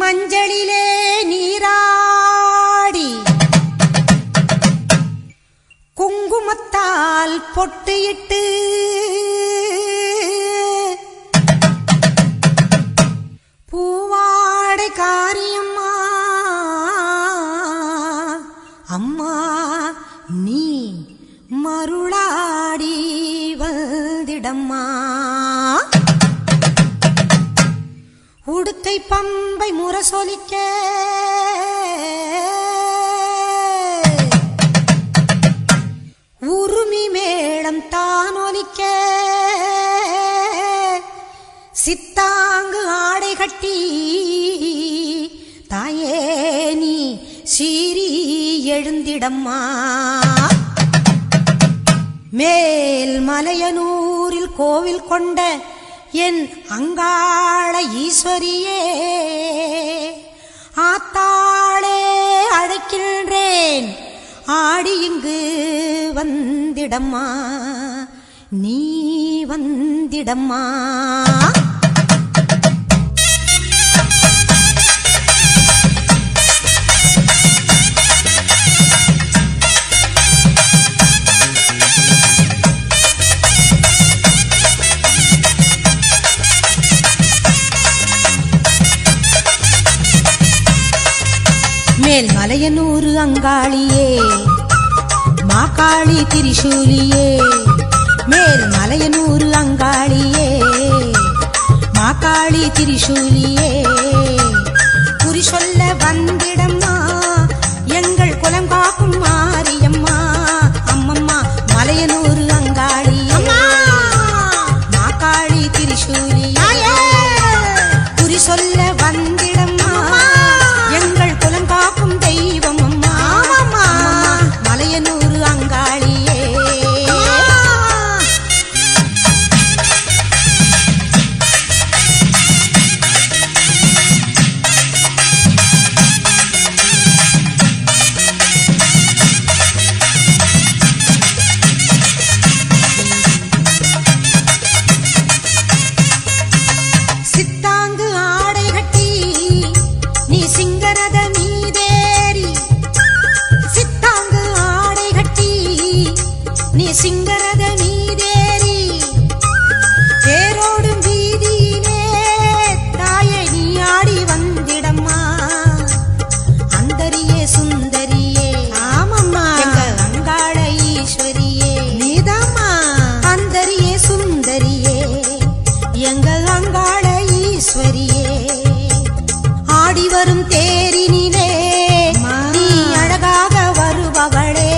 மஞ்சளிலே நீராடி குங்குமத்தால் பொட்டியிட்டு பூவாடை காரியம்மா அம்மா நீ மருளாடி வந்திடம்மா. உடுக்கை பம்பை முரசொலிக்க உருமி மேளம் தானொலிக்க சித்தாங்கு ஆடை கட்டி தாயே நீ சீறி எழுந்திடம்மா. மேல் மலையனூரில் கோவில் கொண்ட என் அங்காள ஈஸ்வரியே ஆத்தாளே அழைக்கின்றேன் ஆடி இங்கு வந்திடம்மா நீ வந்திடம்மா. மேல் மலையனூரு அங்காளியே மாகாளி திரிசூலியே மேல் மலையனூரு அங்காளியே மாகாளி திரிசூலியே குறி சொல்ல வந்திடம்மா எங்கள் குலம் காக்கும் மாரியம்மா அம்மம்மா மலையனூரு அங்காளியே மாகாளி திரிசூலியே குறி சொல்ல வந்திடம்மா எங்கள் குலம் காக்கும் தெய்வம் அம்மா மலையனூரு அங்காளியே. சித்தாங்கு ஆடை கட்டி நீ சிங்கரத மீதேறி சித்தாங்கு ஆடை கட்டி நீ சிங்கரத மீதேறி தேரோடும் வீதியிலே தாயே நீ ஆடி வந்திடம்மா அந்தரியே சுந்தரியே ஆமம்மா எங்க அங்காள ஈஸ்வரியே நீதாம்மா அந்தரியே சுந்தரியே எங்க அங்காள ஈஸ்வரியே ஆடி வரும் தேரினிலே நீ அழகாக வருபவளே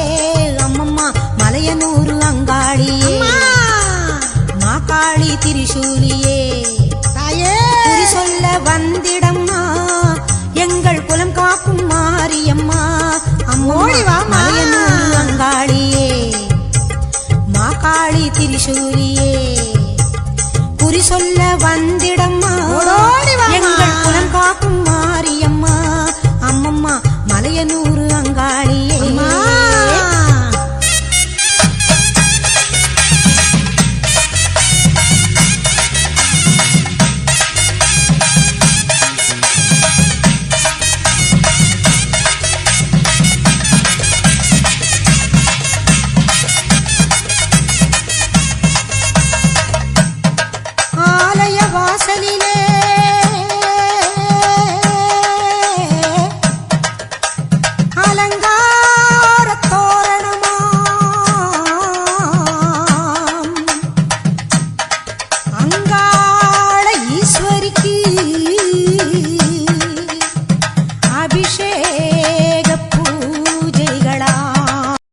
அம்மம்மா மலையனூரு அங்காளியே மாகாளி திரிசூலியே